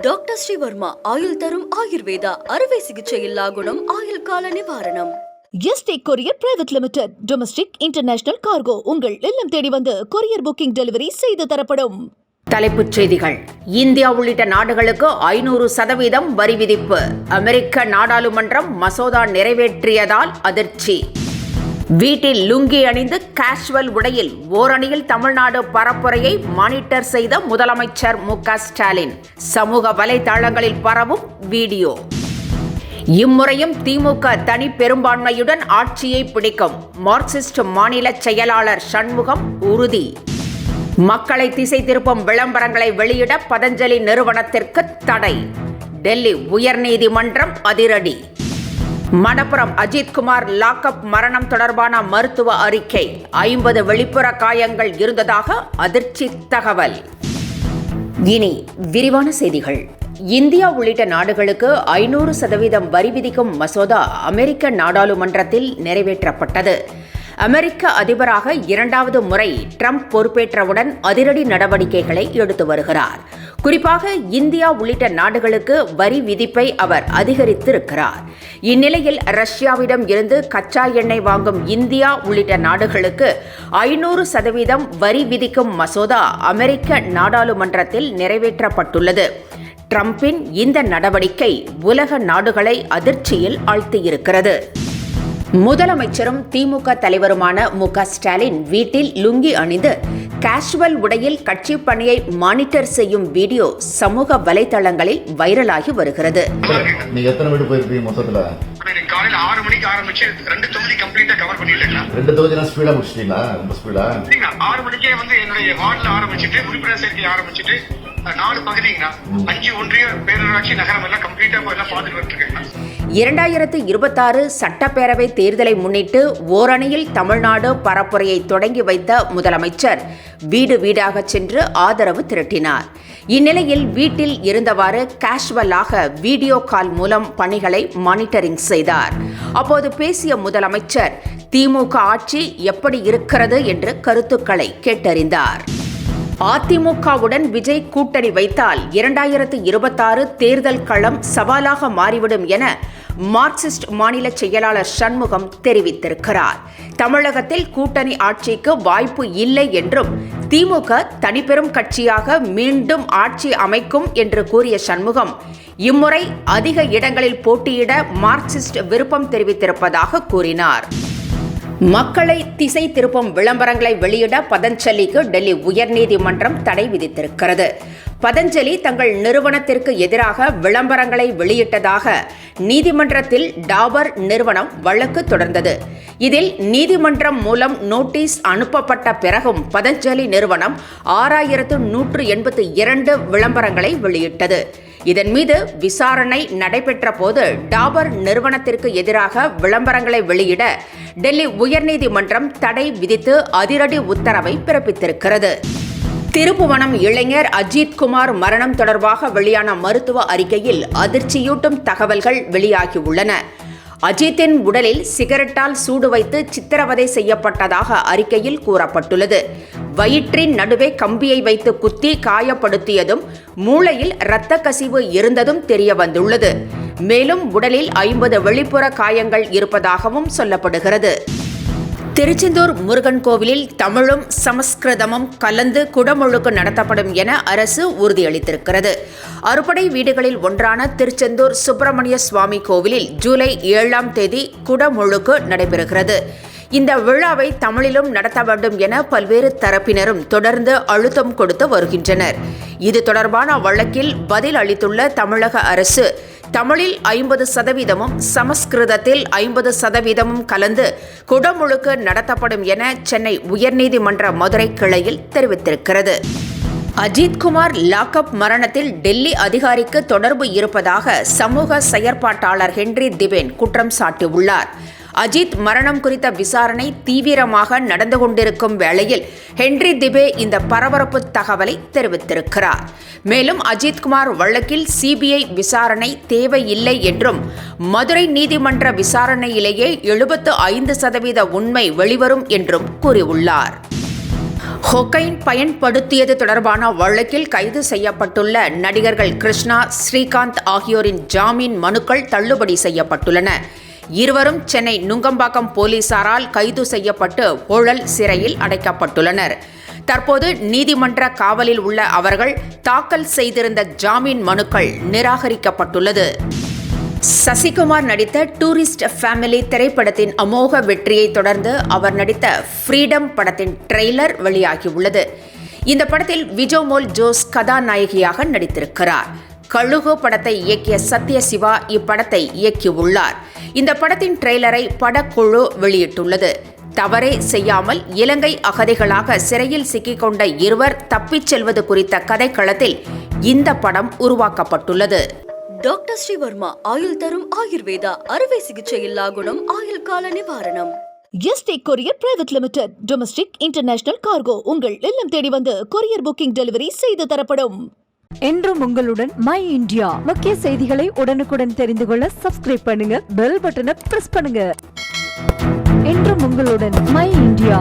Doctor Sreevarma ஆயுள் தரும் ஆயுர்வேதா அறுவை சிகிச்சையில்லா குணம் ஆயுள் கால நிவாரணம். Yesterday courier private limited. Domestic international cargo உங்கள் இல்லம் தேடி வந்து கொரியர் புக்கிங் டெலிவரி செய்து தரப்படும். தலைப்புச் செய்திகள். இந்தியா உள்ளிட்ட நாடுகளுக்கு 500% வரி விதிப்பு. அமெரிக்க நாடாளுமன்றம் மசோதா நிறைவேற்றியதால் அதிர்ச்சி. வீட்டில் லுங்கி அணிந்து கேஷுவல் உடையில் ஓரணியில் தமிழ்நாடு பரப்புரையை மானிட்டர் செய்த முதலமைச்சர் மு.க. ஸ்டாலின். சமூக வலைதளங்களில் பரவும் வீடியோ. இம்முறையும் திமுக தனி பெரும்பான்மையுடன் ஆட்சியை பிடிக்கும். மார்க்சிஸ்ட் மாநில செயலாளர் சண்முகம் உறுதி. மக்களை திசை திருப்பும் விளம்பரங்களை வெளியிட பதஞ்சலி நிறுவனத்திற்கு தடை. டெல்லி உயர்நீதிமன்றம் அதிரடி. மணப்புரம் அஜித்குமார் லாக்அப் மரணம் தொடர்பான மருத்துவ அறிக்கை. 50 வெளிப்புற காயங்கள் இருந்ததாக அதிர்ச்சி தகவல். இனி விரிவான செய்திகள். இந்தியா உள்ளிட்ட நாடுகளுக்கு 500% வரி விதிக்கும் மசோதா அமெரிக்க நாடாளுமன்றத்தில் நிறைவேற்றப்பட்டது. அமெரிக்க அதிபராக 2வது முறை ட்ரம்ப் பொறுப்பேற்றவுடன் அதிரடி நடவடிக்கைகளை எடுத்து வருகிறார். குறிப்பாக இந்தியா உள்ளிட்ட நாடுகளுக்கு வரி விதிப்பை அவர் அதிகரித்திருக்கிறார். இந்நிலையில் ரஷ்யாவிடம் இருந்து கச்சா எண்ணெய் வாங்கும் இந்தியா உள்ளிட்ட நாடுகளுக்கு 500% வரி விதிக்கும் மசோதா அமெரிக்க நாடாளுமன்றத்தில் நிறைவேற்றப்பட்டுள்ளது. ட்ரம்பின் இந்த நடவடிக்கை உலக நாடுகளை அதிர்ச்சியில் ஆழ்த்தியிருக்கிறது. முதலமைச்சரும் திமுக தலைவருமான மு.க. ஸ்டாலின் வீட்டில் லுங்கி அணிந்து கேஷுவல் உடையில் கட்சி பணியை மானிட்டர் செய்யும் வீடியோ சமூக வலைதளங்களில் வைரலாகி வருகிறது. நீங்க எத்தனை வீடு போயிருக்கீங்க மொத்தத்துல? காலையில 6 மணிக்கு ஆரம்பிச்சு 2 தொகுதி கம்ப்ளீட்டா கவர் பண்ணிடலாம். 2 தொகுதி ஸ்பீடா முடிச்சிட்டீங்களா? ரொம்ப ஸ்பீடா. 6 மணிக்கே என்னுடைய வார்டுல ஆரம்பிச்சுட்டு உறுப்பினர் சேர்க்கை ஆரம்பிச்சுட்டு 4 பகுதிங்கண்ணா 5 ஒன்றிய பேரூராட்சி நகரம் எல்லாம் கம்ப்ளீட்டா பார்த்துட்டு வந்துருக்கேன். 2026 சட்டப்பேரவை தேர்தலை முன்னிட்டு ஓரணியில் தமிழ்நாடு பரப்புரையை தொடங்கி வைத்த முதலமைச்சர் வீடு வீடாக சென்று ஆதரவு திரட்டினார். இந்நிலையில் வீட்டில் இருந்தவாறு கேஷுவலாக வீடியோ கால் மூலம் பணிகளை மானிட்டரிங் செய்தார். அப்போது பேசிய முதலமைச்சர் திமுக ஆட்சி எப்படி இருக்கிறது என்று கருத்துக்களை கேட்டறிந்தார். அதிமுகவுடன் விஜய் கூட்டணி வைத்தால் 2026 தேர்தல் களம் சவாலாக மாறிவிடும் என மார்க்சிஸ்ட் மாநில செயலாளர் சண்முகம் தெரிவித்திருக்கிறார். தமிழகத்தில் கூட்டணி ஆட்சிக்கு வாய்ப்பு இல்லை என்றும் திமுக தனிப்பெரும் கட்சியாக மீண்டும் ஆட்சி அமைக்கும் என்று கூறிய சண்முகம் இம்முறை அதிக இடங்களில் போட்டியிட மார்க்சிஸ்ட் விருப்பம் தெரிவித்திருப்பதாக கூறினார். மக்களை திசை திருப்பும் விளம்பரங்களை வெளியிட பதஞ்சலிக்கு டெல்லி உயர்நீதிமன்றம் தடை விதித்திருக்கிறது. பதஞ்சலி தங்கள் நிறுவனத்திற்கு எதிராக விளம்பரங்களை வெளியிட்டதாக நீதிமன்றத்தில் டாபர் நிறுவனம் வழக்கு தொடர்ந்தது. இதில் நீதிமன்றம் மூலம் நோட்டீஸ் அனுப்பப்பட்ட பிறகும் பதஞ்சலி நிறுவனம் 6182 விளம்பரங்களை வெளியிட்டது. இதன் மீது விசாரணை நடைபெற்ற போது டாபர் நிறுவனத்திற்கு எதிராக விளம்பரங்களை வெளியிட டெல்லி உயர்நீதிமன்றம் தடை விதித்து அதிரடி உத்தரவை பிறப்பித்திருக்கிறது. திருப்புவனம் இளைஞர் அஜித்குமார் மரணம் தொடர்பாக வெளியான மருத்துவ அறிக்கையில் அதிர்ச்சியூட்டும் தகவல்கள் வெளியாகியுள்ளன. அஜித்தின் உடலில் சிகரெட்டால் சூடு வைத்து சித்திரவதை செய்யப்பட்டதாக அறிக்கையில் கூறப்பட்டுள்ளது. வயிற்றின் நடுவே கம்பியை வைத்து குத்தி காயப்படுத்தியதும் மூளையில் இரத்த கசிவு இருந்ததும் தெரிய வந்துள்ளது. மேலும் உடலில் 50 வெளிப்புற காயங்கள் இருப்பதாகவும் சொல்லப்படுகிறது. திருச்செந்தூர் முருகன் கோவிலில் தமிழும் சமஸ்கிருதமும் கலந்து குடமுழுக்கு நடத்தப்படும் என அரசு உறுதியளித்திருக்கிறது. அறுபடை வீடுகளில் ஒன்றான திருச்செந்தூர் சுப்பிரமணிய சுவாமி கோவிலில் ஜூலை 7ஆம் தேதி குடமுழுக்கு நடைபெறுகிறது. இந்த விழாவை தமிழிலும் நடத்த வேண்டும் என பல்வேறு தரப்பினரும் தொடர்ந்து அழுத்தம் கொடுத்து வருகின்றனர். இது தொடர்பான வழக்கில் பதில் அளித்துள்ள தமிழக அரசு தமிழில் 50%, சமஸ்கிருதத்தில் 50% கலந்து குடமுழுக்கு நடத்தப்படும் என சென்னை உயர்நீதிமன்ற மதுரை கிளையில் தெரிவித்திருக்கிறது. அஜித்குமார் லாக்அப் மரணத்தில் டெல்லி அதிகாரிக்கு தொடர்பு இருப்பதாக சமூக செயற்பாட்டாளர் ஹென்றி திபேன் குற்றம் சாட்டியுள்ளார். அஜித் மரணம் குறித்த விசாரணை தீவிரமாக நடந்து கொண்டிருக்கும் வேளையில் ஹென்றி திபே இந்த பரபரப்பு தகவலை தெரிவித்திருக்கிறார். மேலும் அஜித்குமார் வழக்கில் சிபிஐ விசாரணை தேவையில்லை என்றும் மதுரை நீதிமன்ற விசாரணையிலேயே 75% உண்மை வெளிவரும் என்றும் கூறியுள்ளார். கொக்கைன் பயன்படுத்தியது தொடர்பான வழக்கில் கைது செய்யப்பட்டுள்ள நடிகர்கள் கிருஷ்ணா, ஸ்ரீகாந்த் ஆகியோரின் ஜாமீன் மனுக்கள் தள்ளுபடி செய்யப்பட்டுள்ளன. இருவரும் சென்னை நுங்கம்பாக்கம் போலீசாரால் கைது செய்யப்பட்டு புழல் சிறையில் அடைக்கப்பட்டுள்ளனர். தற்போது நீதிமன்ற காவலில் உள்ள அவர்கள் தாக்கல் செய்திருந்த ஜாமீன் மனுக்கள் நிராகரிக்கப்பட்டுள்ளது. சசிகுமார் நடித்த டூரிஸ்ட் ஃபேமிலி திரைப்படத்தின் அமோக வெற்றியை தொடர்ந்து அவர் நடித்த ஃப்ரீடம் படத்தின் ட்ரெய்லர் வெளியாகியுள்ளது. இந்த படத்தில் விஜோமோல் ஜோஸ் கதாநாயகியாக நடித்திருக்கிறார். கழுகு படத்தை இயக்கிய சத்யசிவா இப்படத்தை இயக்கியுள்ளார். இந்த படத்தின் ட்ரெய்லரை படக்குழு வெளியிட்டுள்ளது. தவறே செய்யாமல் இலங்கை அகதிகளாக சிறையில் சிக்கிக்கொண்ட இருவர் தப்பிச் செல்வது குறித்த கதைக்களத்தில் இந்த படம் உருவாக்கப்பட்டுள்ளது. டாக்டர் ஸ்ரீவர்மா ஆயுள் தரும் ஆயுர்வேதா அறுவை சிகிச்சை இல்லா குணம் ஆயுள் கால நிவாரணம். Yesterday courier private limited domestic international cargo உங்கள் இல்லம் தேடி வந்து கொரியர் புக்கிங் டெலிவரி செய்து தரப்படும். என்றும் உங்களுடன் மை இந்தியா. முக்கிய செய்திகளை உடனுக்குடன் தெரிந்து கொள்ள சப்ஸ்கிரைப் பண்ணுங்க, பெல் பட்டனை பிரஸ் பண்ணுங்க. என்றும் உங்களுடன் மை இந்தியா.